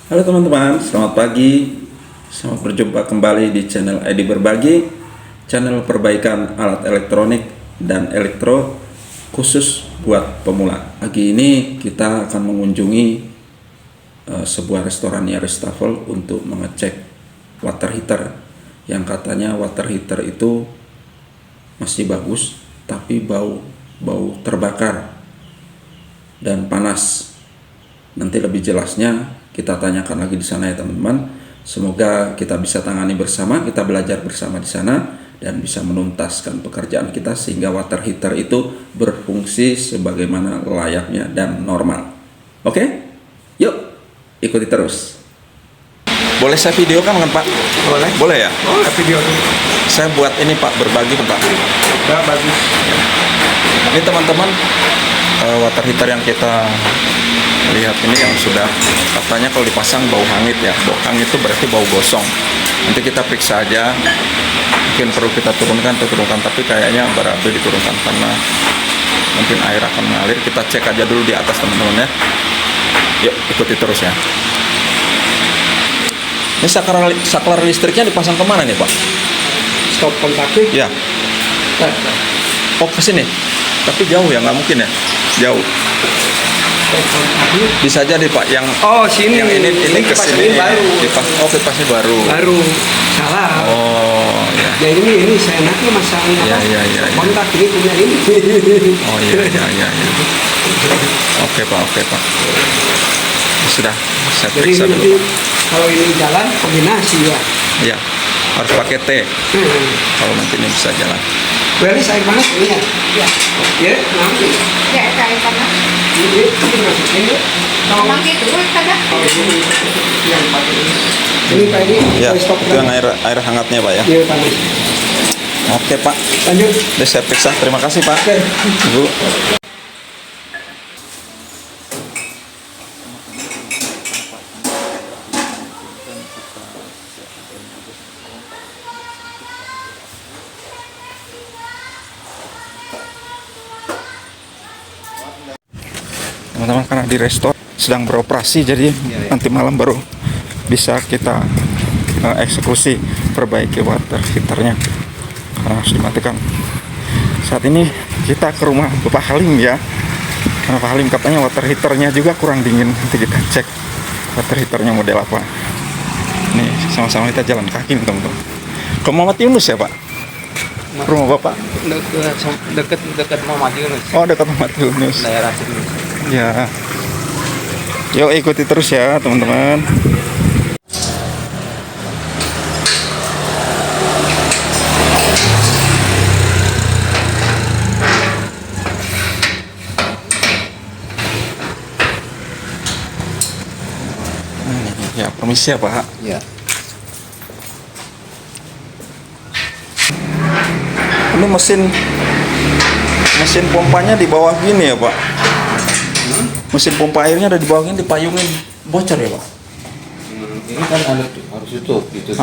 Halo teman-teman, selamat pagi. Selamat berjumpa kembali di channel Edi Berbagi, channel perbaikan alat elektronik dan elektro khusus buat pemula. Pagi ini kita akan mengunjungi sebuah restoran ya Restafel untuk mengecek water heater yang katanya water heater itu masih bagus tapi bau terbakar dan panas. Nanti lebih jelasnya kita tanyakan lagi di sana ya teman-teman. Semoga kita bisa tangani bersama, kita belajar bersama di sana dan bisa menuntaskan pekerjaan kita sehingga water heater itu berfungsi sebagaimana layaknya dan normal. Oke? Yuk, ikuti terus. Boleh saya videokan kan Pak? Boleh. Boleh ya? Boleh video dulu. Saya buat ini Pak, berbagi Pak. Ya, bagus. Ini teman-teman, water heater yang kita lihat ini yang sudah katanya kalau dipasang bau hangit ya. Bau hangit itu berarti bau gosong. Nanti kita periksa aja, mungkin perlu kita turunkan, tapi kayaknya berarti diturunkan karena mungkin air akan mengalir. Kita cek aja dulu di atas teman-teman ya. Yuk ikuti terus ya. Ini saklar listriknya dipasang kemana nih Pak? Stop kontaknya. Ya. Oh ke sini. Tapi jauh ya, nggak mungkin ya? Jauh. Stop kontaknya. Bisa jadi Pak yang Sini. yang ini ke sini baru. kipasnya baru. Baru. Salah. Oh ya. Ya ini saya nanti masang Ya. kontak ini punya ini. Oh iya. Oke Pak. Sudah saya Jadi periksa nanti dulu. kalau ini jalan kombinasi ya. Iya. Harus pakai T kalau nanti ini bisa jalan. Beli air panas ini ya. Ya, Ya, nanti. ya air panas. Ini dimasukin ya. Emang gitu kadang. Yang pakai ini. Ini kayak ini. Ya, kita stop itu yang air hangatnya Pak ya. Iya panas. Oke Pak. Lanjut. Udah saya periksa. Terima kasih Pak. Oke. Bu. Teman-teman, karena di restoran sedang beroperasi jadi nanti malam baru bisa kita eksekusi perbaiki water heaternya karena harus dimatikan. Saat ini kita ke rumah Bapak Halim ya, karena Pak Halim katanya water heaternya juga kurang dingin. Nanti kita cek water heaternya model apa. Nih sama-sama kita jalan kaki nih teman-teman ke Muhammad Yunus ya Pak, rumah Bapak. Dekat Muhammad Yunus. Oh dekat Muhammad Yunus Daerah sini. ya. Yuk ikuti terus ya teman-teman. Ya permisi ya Pak. Ya. Ini mesin pompanya di bawah gini ya Pak. Mesin pompa airnya ada di bawah gini, dipayungin bocor ya Pak. Ini kan ada harus tutup gitu.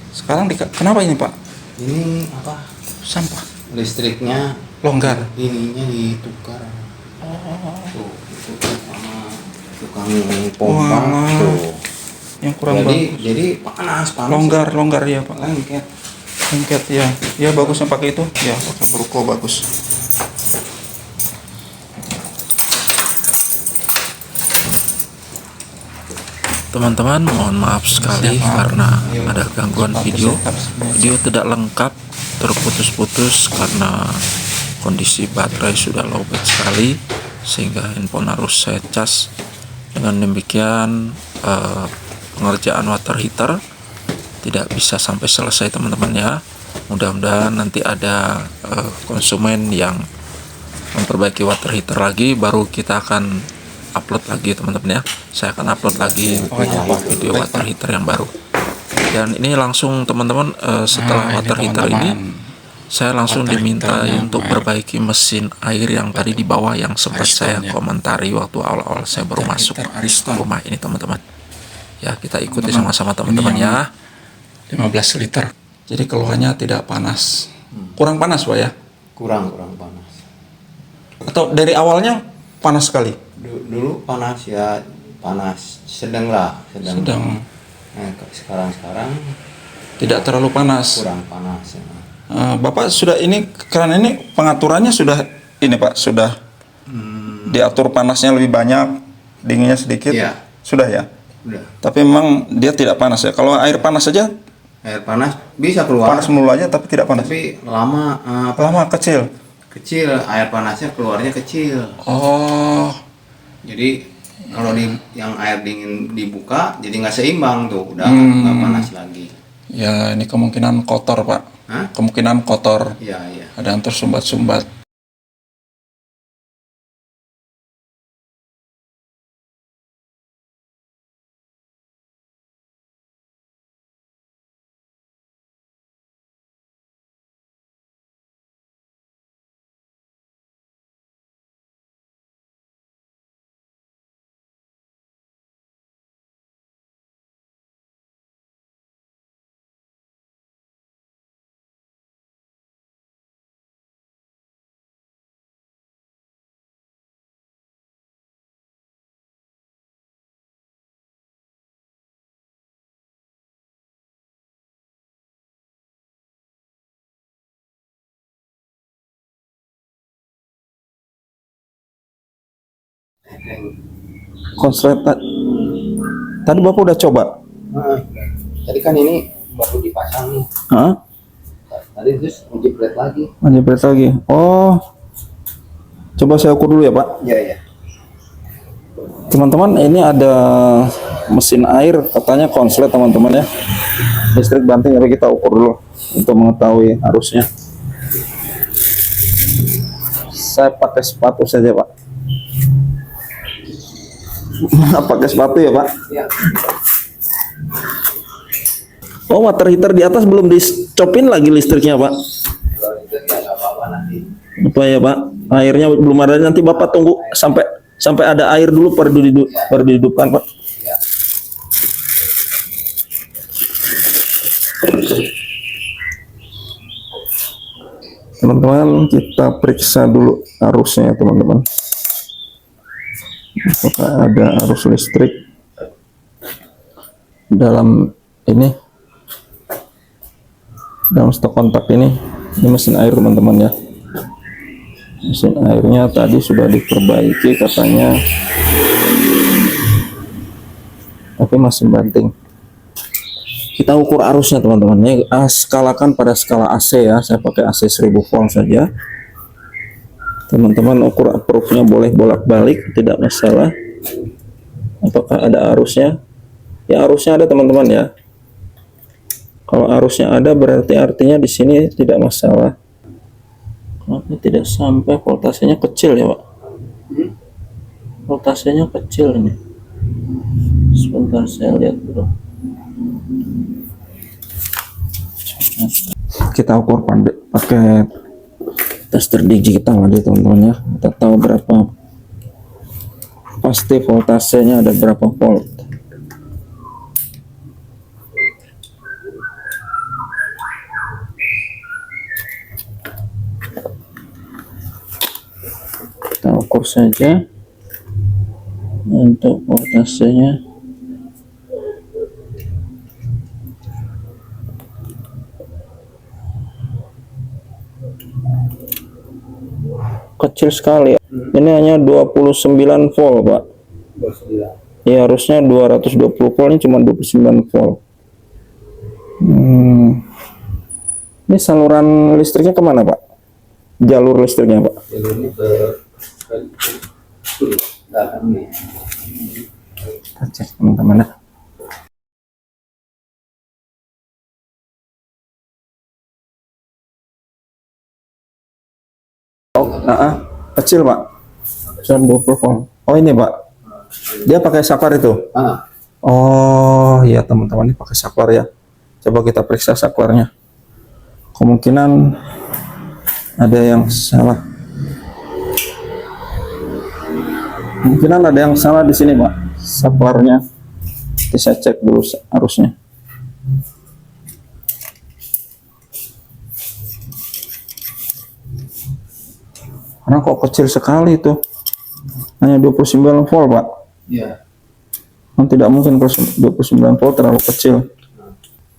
Sekarang kenapa ini Pak? Ini apa? Sampah Listriknya longgar. ininya ditukar. Tuh, ditukar sama tukang pompa Wah, tuh. yang kurang bagus. Jadi panas. Longgar ya Pak. Lengket. Lengket ya. Ya bagusnya pakai itu. Ya pakai Bruko bagus. Teman-teman, mohon maaf sekali karena ada gangguan video. Video tidak lengkap, terputus-putus karena kondisi baterai sudah lowbat sekali sehingga handphone harus saya cas. Dengan demikian pengerjaan water heater tidak bisa sampai selesai teman-teman ya. Mudah-mudahan nanti ada konsumen yang memperbaiki water heater lagi, baru kita akan upload lagi teman-teman ya. Saya akan upload lagi video water heater yang baru. Dan ini langsung teman-teman, setelah water heater ini saya langsung diminta untuk perbaiki mesin air yang tadi di bawah yang sempat saya komentari waktu awal-awal saya baru masuk rumah ini teman-teman. Ya kita ikuti sama-sama teman-teman ya. 15 liter. Jadi keluarnya tidak panas. Kurang panas Pak ya? Kurang panas. Atau dari awalnya panas sekali? Dulu panas ya, panas, sedang lah, sedang. Sedang. Nah, sekarang Tidak terlalu panas. kurang panas. Ya. Bapak sudah ini keran ini pengaturannya sudah ini Pak, sudah diatur panasnya lebih banyak, dinginnya sedikit. Iya. Sudah ya. Udah. Tapi memang dia tidak panas ya. Kalau air panas saja Air panas bisa keluar. panas melulu aja tapi tidak panas. Tapi lama Lama kecil. kecil, air panasnya keluarnya kecil. Oh. Jadi kalau yang air dingin dibuka jadi nggak seimbang tuh, udah nggak panas lagi. Ya, ini kemungkinan kotor, Pak. Hah? Kemungkinan kotor. Iya, iya. Ada yang tersumbat-sumbat. Konslet tadi Bapak udah coba? Nah, tadi kan ini baru dipasang nih. Hah? Tadi terus menjepret lagi. Menjepret lagi. Oh. Coba saya ukur dulu ya, Pak. Iya, iya. Teman-teman, ini ada mesin air katanya konslet teman-teman ya. Listrik banting, tapi kita ukur dulu untuk mengetahui arusnya. Saya pakai sepatu saja, Pak. Pakai sepatu ya, Pak? Iya. Oh, water heater di atas belum dicopin lagi listriknya, Pak? Kalau itu ya nggak apa-apa nanti. Apa ya, Pak? Airnya belum ada, nanti Bapak tunggu sampai ada air dulu baru dihidupkan, Pak. Ya. Teman-teman, kita periksa dulu arusnya, teman-teman. Apakah ada arus listrik dalam ini, dalam stok kontak ini mesin air, teman-teman ya. Mesin airnya tadi sudah diperbaiki katanya, tapi masih banting. Kita ukur arusnya, teman-teman. Ini skalakan pada skala AC ya. Saya pakai AC 1000 volt saja. Teman-teman ukur approve-nya boleh bolak-balik, tidak masalah. Apakah ada arusnya? Ya, arusnya ada, teman-teman ya. Kalau arusnya ada berarti artinya di sini tidak masalah. Kenapa tidak sampai voltasenya kecil ya, Pak? Voltasenya kecil ini. Sebentar saya lihat dulu. Kita ukur pakai tester digital aja, teman-teman ya. Kita tahu berapa, pasti voltasenya ada berapa volt. Kita ukur saja untuk voltasenya. Kecil sekali. Ini hanya 29 volt, Pak. 29. Ya, harusnya 220 volt, ini cuma 29 volt. Ini saluran listriknya kemana, Pak? Jalur listriknya, Pak? Jalurnya ke dalam nih. Kita cek, teman-teman ya. Oh, kecil, Pak. 20 volt. Oh, ini, Pak. Dia pakai saklar itu. Oh, iya, teman-teman, ini pakai saklar ya. Coba kita periksa saklarnya. Kemungkinan ada yang salah. Kemungkinan ada yang salah di sini, Pak. Saklarnya. Bisa cek dulu arusnya. Karena kok kecil sekali itu. Hanya 29 volt, Pak. Iya. Tidak mungkin kalau 29 volt terlalu kecil.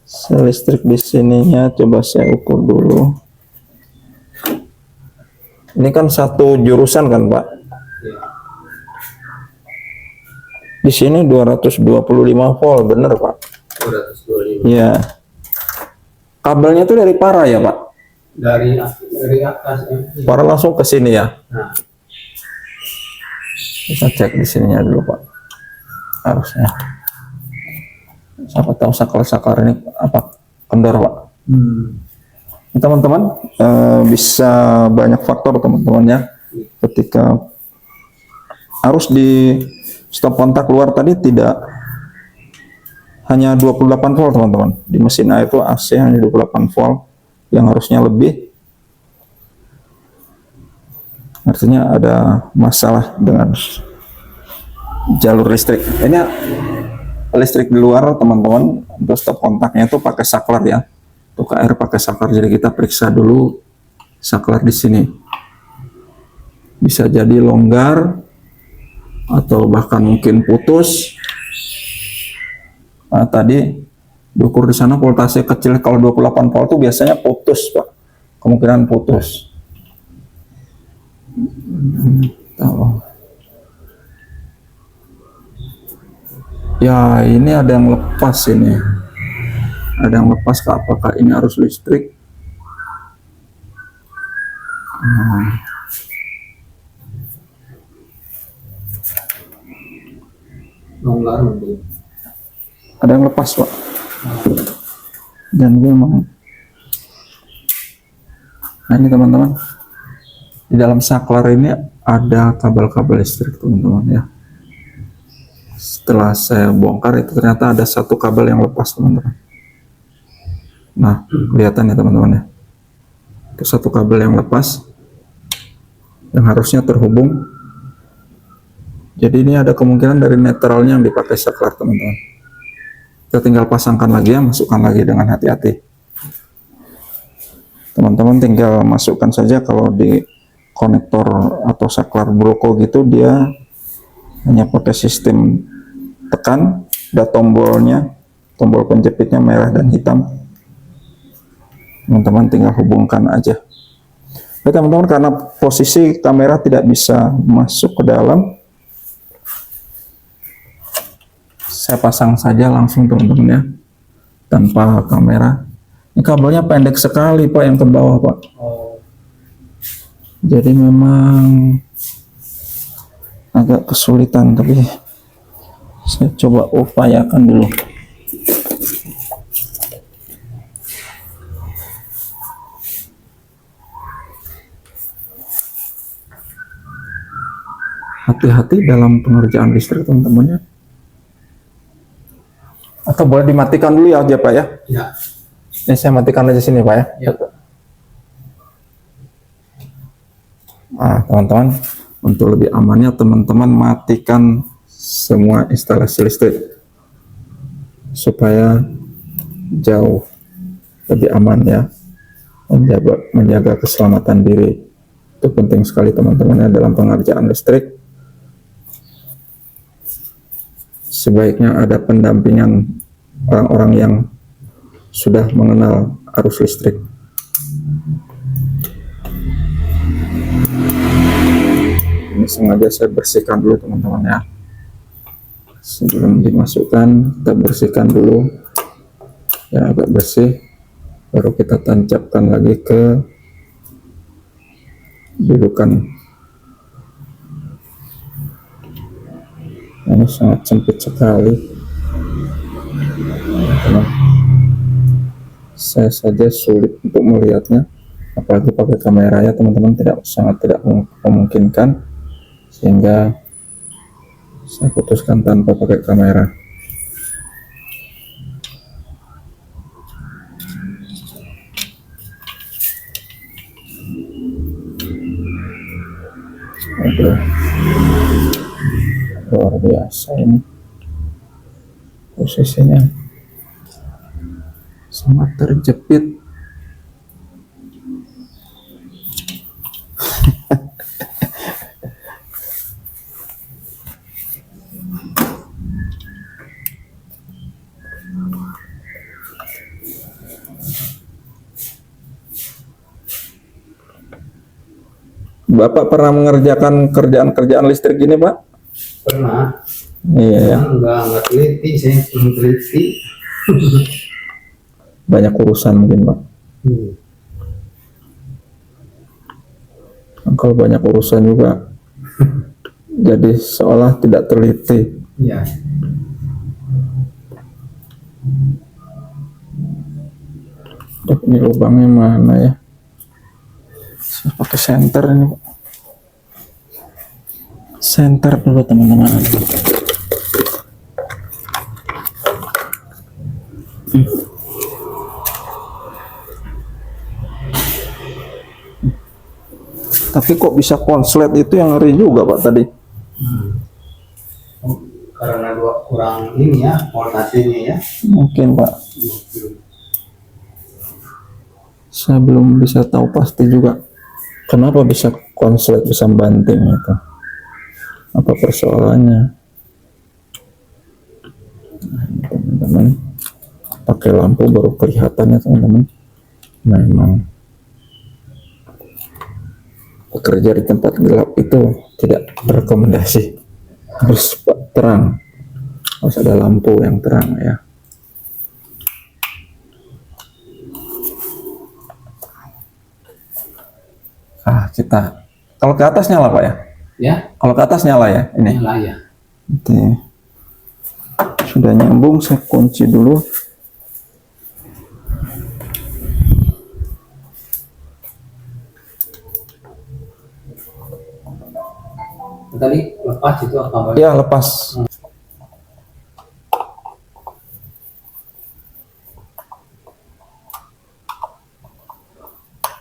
Sel listrik di sininya coba saya ukur dulu. Ini kan satu jurusan kan, Pak? Di sini 225 volt, bener, Pak? 225. Iya. Kabelnya itu dari para ya, Pak? Dari atas. Para langsung ke sini ya. Nah, Kita cek di sininya dulu, Pak. Harusnya. Siapa tahu saklar ini apa kendor, Pak? Teman-teman, bisa banyak faktor teman-teman ya. Ketika arus di stop kontak luar tadi tidak hanya 28 volt teman-teman. Di mesin air itu AC hanya 28 volt yang harusnya lebih. Artinya ada masalah dengan jalur listrik. Ini listrik di luar teman-teman. Untuk stop kontaknya itu pakai saklar ya. Untuk air pakai saklar. Jadi kita periksa dulu saklar di sini. Bisa jadi longgar atau bahkan mungkin putus. Nah, tadi diukur di sana voltase kecil, kalau 28 volt itu biasanya putus, Pak. Kemungkinan putus. Ya, ini ada yang lepas ini. Ada yang lepas, Kak. Apakah ini arus listrik? longgar mungkin. Ada yang lepas, Pak. Dan gue memang. Nah, ini teman-teman. Di dalam saklar ini ada kabel-kabel listrik, teman-teman ya. Setelah saya bongkar itu ternyata ada satu kabel yang lepas, teman-teman. Nah, kelihatan ya teman-teman ya. Itu satu kabel yang lepas yang harusnya terhubung. Jadi ini ada kemungkinan dari netralnya yang dipakai saklar, teman-teman. Kita tinggal pasangkan lagi ya, masukkan lagi dengan hati-hati. Teman-teman tinggal masukkan saja. Kalau di konektor atau saklar broko gitu dia hanya pakai sistem tekan, ada tombolnya, tombol penjepitnya merah dan hitam. Teman-teman tinggal hubungkan aja. Oke teman-teman, karena posisi kamera tidak bisa masuk ke dalam, saya pasang saja langsung teman-teman ya, tanpa kamera. Ini kabelnya pendek sekali Pak yang ke bawah Pak. Jadi memang agak kesulitan, tapi saya coba upayakan dulu. Hati-hati dalam pengerjaan listrik teman-teman ya. Atau boleh dimatikan dulu ya Pak ya? Ya. Ini saya matikan aja sini Pak ya. Ya. Nah teman-teman, untuk lebih amannya teman-teman matikan semua instalasi listrik supaya jauh lebih aman ya, menjaga keselamatan diri. Itu penting sekali teman-teman ya dalam pengerjaan listrik. Sebaiknya ada pendampingan orang-orang yang sudah mengenal arus listrik. Ini sengaja saya bersihkan dulu teman-teman ya. Sebelum dimasukkan kita bersihkan dulu ya, agak bersih, baru kita tancapkan lagi ke dudukan. Ini sangat sempit sekali teman-teman. Saya saja sulit untuk melihatnya, apalagi pakai kamera ya teman-teman, sangat tidak memungkinkan, sehingga saya putuskan tanpa pakai kamera. Aduh, luar biasa ini posisinya, sangat terjepit. Bapak pernah mengerjakan kerjaan-kerjaan listrik gini, Pak? Pernah. Iya ya. Enggak teliti, saya belum teliti. Banyak urusan mungkin, Pak. Kalau banyak urusan juga jadi seolah tidak teliti. Iya. Ini lubangnya mana ya? Saya pakai senter ini, Pak. Senter dulu teman-teman. Tapi kok bisa konslet itu yang ngeri juga, Pak, tadi. Karena kurang ini ya, voltasenya ya. Mungkin, Pak. Saya belum bisa tahu pasti juga kenapa bisa konslet, bisa banting itu. Apa persoalannya? Nah, teman-teman, pakai lampu baru kelihatan ya teman-teman. Memang bekerja di tempat gelap itu tidak rekomendasi, harus terang, harus ada lampu yang terang ya. Kita kalau ke atas nyala, Pak ya? Ya, Kalau ke atas nyala ya ini. nyala ya. Oke. Sudah nyambung, saya kunci dulu. Tadi lepas itu apa? Ya, lepas.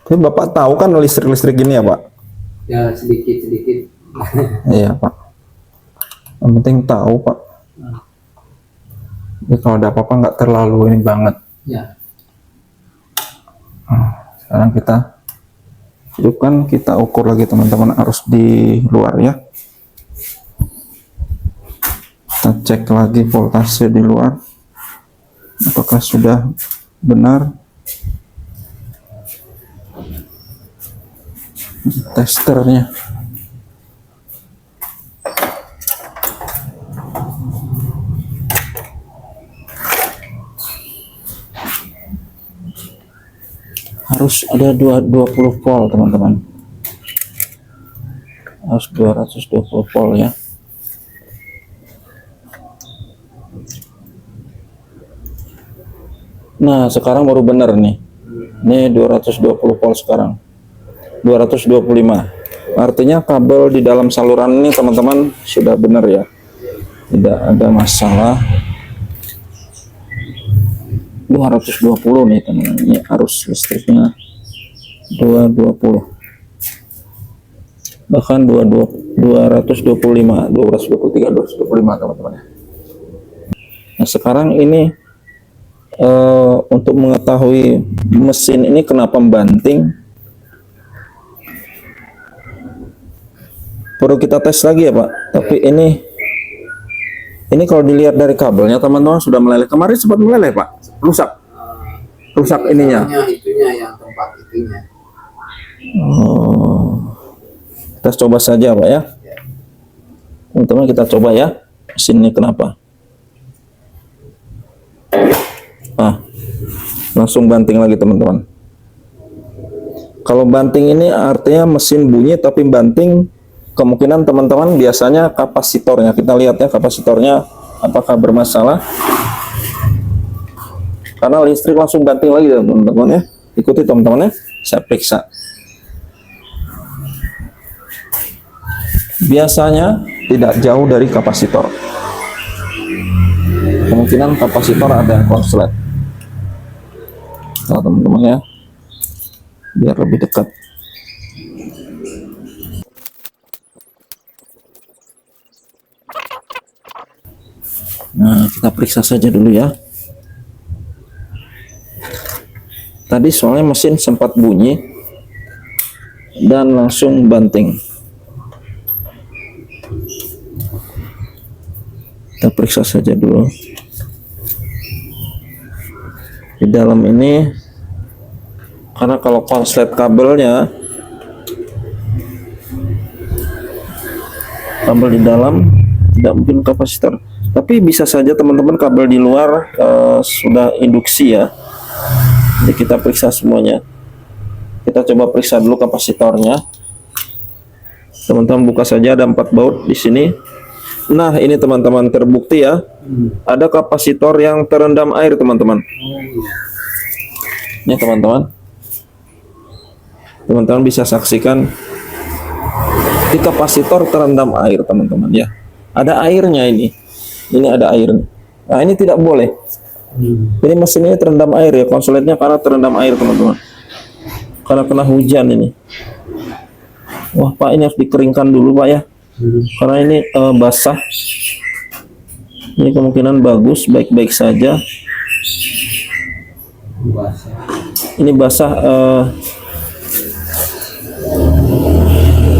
Tapi Bapak tahu kan listrik-listrik gini ya, Pak? Ya sedikit-sedikit. Iya, Pak. Yang penting tahu, Pak. Jadi kalau ada apa-apa nggak terlalu ini banget. Ya. Sekarang kita hidupkan, kita ukur lagi teman-teman arus di luar ya. Kita cek lagi voltase di luar. Apakah sudah benar? Testernya. Harus ada 20 volt teman-teman, harus 220 volt ya. Nah sekarang baru benar nih, ini 220 volt sekarang, 225, artinya kabel di dalam saluran ini teman-teman sudah benar ya, tidak ada masalah. 220 nih teman-teman, ini arus listriknya 220, bahkan 225, 223, 225 teman-teman. Nah sekarang ini untuk mengetahui mesin ini kenapa banting, perlu kita tes lagi ya Pak. Tapi ini kalau dilihat dari kabelnya teman-teman sudah meleleh. Kemarin sempat meleleh Pak, rusak ininya. Itunya yang tempat itunya. Oh, kita coba saja Pak ya. Teman-teman kita coba ya, mesin ini kenapa. Langsung banting lagi teman-teman. Kalau banting ini artinya mesin bunyi tapi banting, kemungkinan teman-teman biasanya kapasitornya, kita lihat ya kapasitornya apakah bermasalah. Karena listrik langsung banting lagi teman-teman ya. Ikuti teman-teman ya, saya periksa. Biasanya tidak jauh dari kapasitor. Kemungkinan kapasitor ada yang konslet. Nah teman-teman ya, biar lebih dekat. Nah kita periksa saja dulu ya. Tadi soalnya mesin sempat bunyi dan langsung banting. Kita periksa saja dulu. Di dalam ini, karena kalau konslet kabelnya kabel di dalam tidak mungkin kapasitor. Tapi bisa saja teman-teman kabel di luar sudah induksi ya. Jadi kita periksa semuanya. Kita coba periksa dulu kapasitornya. Teman-teman buka saja, ada 4 baut di sini. Nah, ini teman-teman terbukti ya. Ada kapasitor yang terendam air, teman-teman. Ini teman-teman. Teman-teman bisa saksikan di kapasitor terendam air, teman-teman ya. Ada airnya ini. Ini ada airnya. Nah, ini tidak boleh. Ini mesin ini terendam air ya, konsuletnya karena terendam air, teman-teman. Karena kena hujan ini. Wah, Pak, ini harus dikeringkan dulu, Pak ya. Karena ini basah. Ini kemungkinan bagus, baik-baik saja. Ini basah.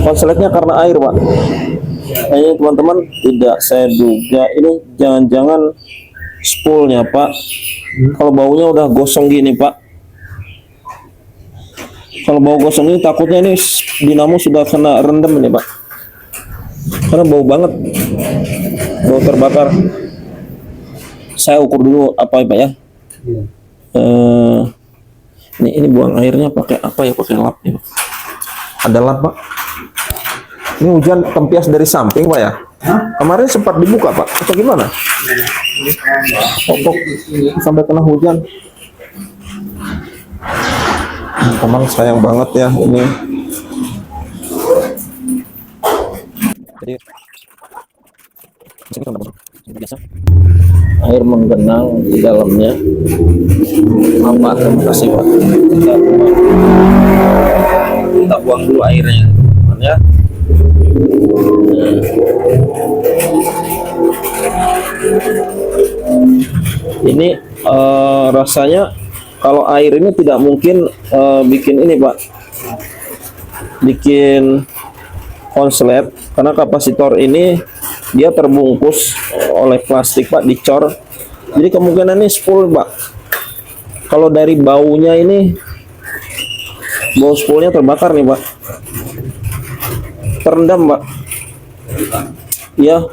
Konsuletnya karena air, Pak. Ini teman-teman, tidak saya duga ini jangan-jangan spoolnya, Pak. Kalau baunya udah gosong gini, Pak. Kalau bau gosong ini takutnya ini dinamo sudah kena rendam ini, Pak. Karena bau banget, bau terbakar. Saya ukur dulu apa ya, Pak ya. Ini buang airnya pakai apa ya? Pakai lap ya, Pak. Ada lap, Pak. Ini hujan tempias dari samping, Pak ya. Kemarin sempat dibuka, Pak, atau gimana? Kok sampai kena hujan? Teman, sayang banget ya ini. Jadi air menggenang di dalamnya. Apa? Terima kasih, Pak. Kita buang dulu airnya, teman ya. Ini rasanya kalau air ini tidak mungkin bikin ini, Pak, bikin konslet, karena kapasitor ini dia terbungkus oleh plastik, Pak, dicor. Jadi kemungkinan ini spool, Pak. Kalau dari baunya ini, bau spoolnya terbakar nih, Pak. Terendam, Pak. Ya,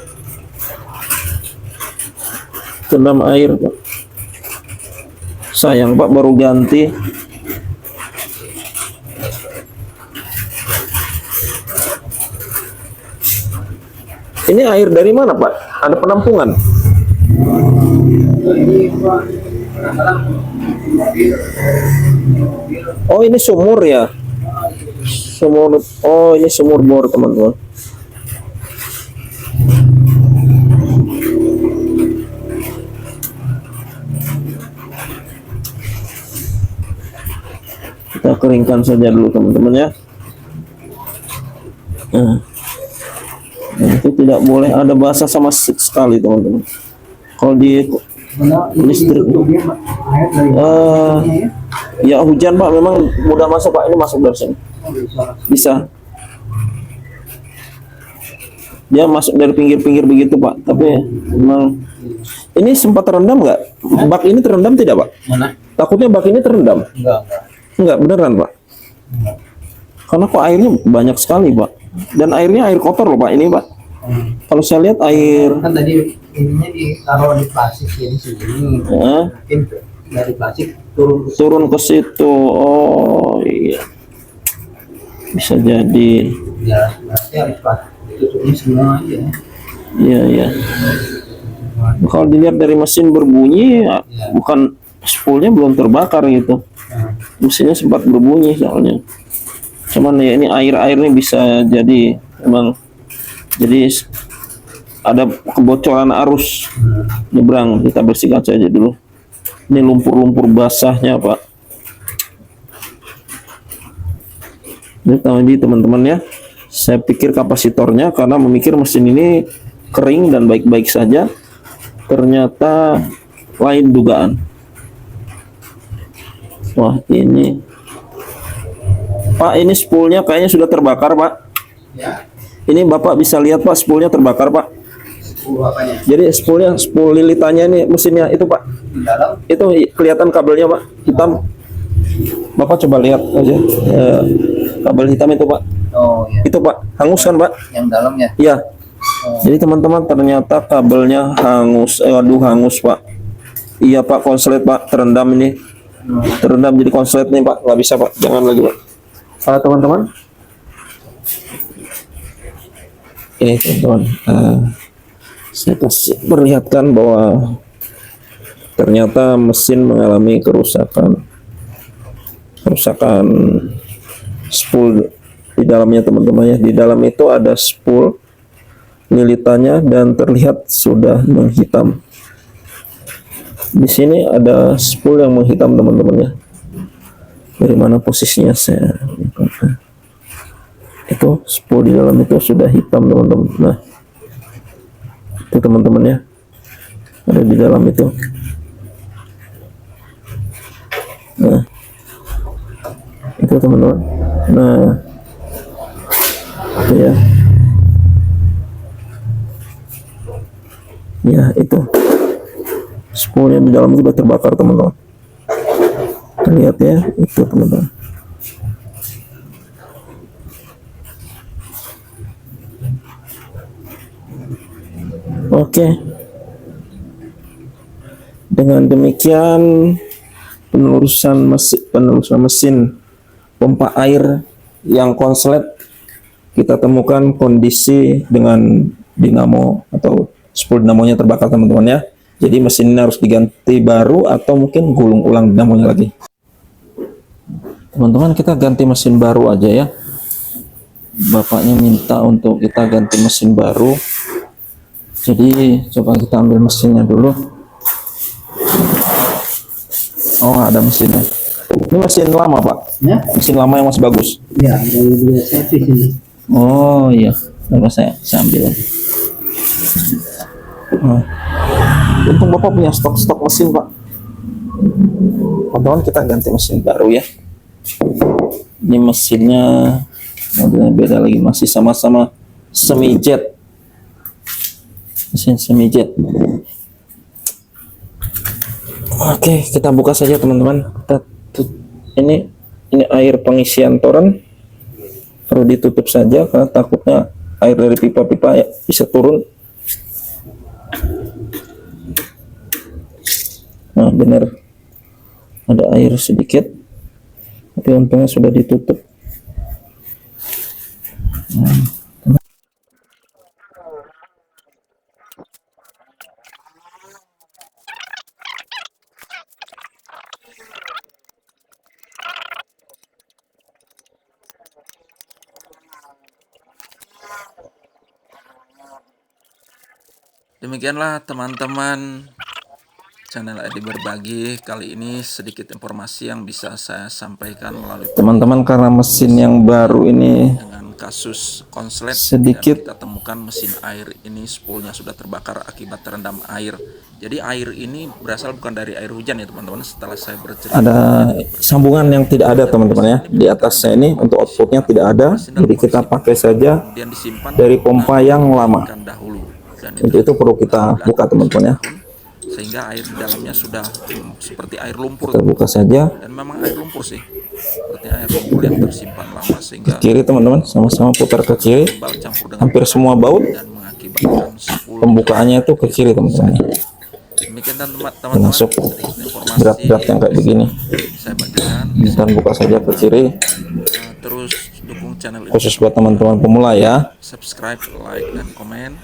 terendam air, Pak. Sayang, Pak, baru ganti. Ini air dari mana, Pak? Ada penampungan? Oh, ini sumur ya? Sumur. Oh, ini sumur bor, teman-teman. Kita keringkan saja dulu, teman-teman ya. Itu tidak boleh ada basah sama sekali, teman-teman. Kalau di listrik, ya hujan, Pak, memang mudah masuk, Pak. Ini masuk dari sini. Bisa. Dia masuk dari pinggir-pinggir begitu, Pak. Tapi memang ini sempat terendam nggak? Bak ini terendam tidak, Pak? Mana? Takutnya bak ini terendam. Enggak, beneran, Pak. Karena kok airnya banyak sekali, Pak. Dan airnya air kotor loh, Pak, ini, Pak. Kalau saya lihat air kan tadi ininya ditaruh di plastik ini segini. Mungkin dari plastik turun ke situ. Oh iya, bisa jadi. Ya, berarti harus ditutupnya semua aja. Iya. Kalau dilihat dari mesin berbunyi, bukan spoolnya belum terbakar gitu. Mesinnya sempat berbunyi soalnya. Cuman ya ini air ini bisa jadi memang. Jadi ada kebocoran arus nyebrang. Kita bersihkan saja dulu. Ini lumpur-lumpur basahnya, Pak. Ini tadi, teman-teman ya. Saya pikir kapasitornya, karena memikir mesin ini kering dan baik-baik saja. Ternyata lain dugaan. Wah, ini. Pak, ini spoolnya kayaknya sudah terbakar, Pak. Ya. Ini Bapak bisa lihat, Pak, spoolnya terbakar, Pak. Apanya? Jadi spool lilitannya ini mesinnya itu, Pak. Di dalam? Itu kelihatan kabelnya, Pak, hitam. Bapak coba lihat aja. Kabel hitam itu, Pak. Oh iya. Itu, Pak, hangus kan, Pak? Yang dalamnya. Iya. Jadi teman-teman, ternyata kabelnya hangus. Aduh, hangus Pak. Iya Pak, konslet Pak, terendam ini. Terendam jadi konslet nih Pak, nggak bisa Pak, jangan lagi Pak. Teman-teman, ini teman-teman, saya kasih perlihatkan bahwa ternyata mesin mengalami kerusakan spool di dalamnya teman-teman ya. Di dalam itu ada spool lilitannya dan terlihat sudah menghitam. Di sini ada spool yang menghitam teman-teman ya. Dari mana posisinya saya itu spool di dalam itu sudah hitam teman-teman. Nah, itu teman-teman ya, ada di dalam itu. Nah, itu teman-teman. Nah, itu ya. Ya, itu spoolnya di dalam sudah terbakar teman-teman. Terlihat ya, itu teman-teman. Oke. Dengan demikian penelusuran mesin pompa air yang konslet, kita temukan kondisi dengan dinamo atau spool dinamonya terbakar teman-teman ya. Jadi mesin ini harus diganti baru atau mungkin gulung ulang dinamonya lagi. Teman-teman, kita ganti mesin baru aja ya. Bapaknya minta untuk kita ganti mesin baru. Jadi coba kita ambil mesinnya dulu. Oh, ada mesinnya. Ini mesin lama Pak? Ya? Mesin lama yang masih bagus? Ya, dari dua servis ini. Oh iya, coba saya ambil. Nah, untung Bapak punya stok mesin Pak. Teman-teman, kita ganti mesin baru ya. Ini mesinnya modelnya beda lagi, masih sama-sama semi jet. Mesin semi jet. Oke, kita buka saja teman-teman. Ini air pengisian toren, perlu ditutup saja karena takutnya air dari pipa-pipa ya bisa turun. Nah, benar ada air sedikit, tapi untungnya sudah ditutup. Demikianlah teman-teman, channel Edi Berbagi kali ini sedikit informasi yang bisa saya sampaikan melalui teman-teman, karena mesin yang baru ini dengan kasus konslet sedikit kita temukan mesin air ini spoolnya sudah terbakar akibat terendam air. Jadi air ini berasal bukan dari air hujan ya teman-teman. Setelah saya bercerita, ada sambungan yang tidak ada teman-teman ya di atasnya ini, untuk outputnya tidak ada, jadi kita pakai saja dari pompa yang lama. Untuk itu perlu kita buka teman-teman ya, sehingga air di dalamnya sudah seperti air lumpur. Kita buka saja, dan memang air lumpur sih, seperti air lumpur yang tersimpan lama, sehingga ke kiri teman-teman, sama-sama putar ke kiri, hampir semua baut dan mengakibatkan pembukaannya itu ke kiri teman-teman. Demikian teman-teman, termasuk berat-berat yang kayak begini saya bagikan. Dan buka saja ke kiri. Terus dukung channel ini khusus buat teman-teman pemula ya, subscribe, like, dan komen,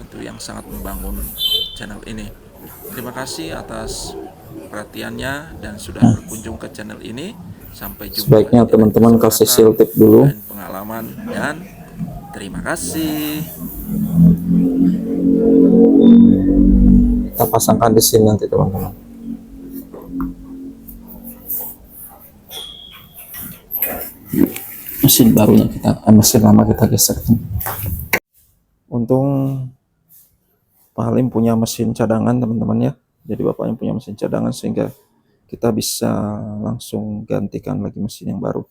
tentu yang sangat membangun channel ini. Terima kasih atas perhatiannya dan sudah berkunjung ke channel ini. Sampai jumpa. Sebaiknya teman-teman kasih seal tip dulu. Pengalaman dan terima kasih. Kita pasangkan di sini nanti teman-teman. Mesin barunya mesin lama kita geser. Untung Pak Halim punya mesin cadangan teman-teman ya. Jadi bapaknya punya mesin cadangan sehingga kita bisa langsung gantikan lagi mesin yang baru.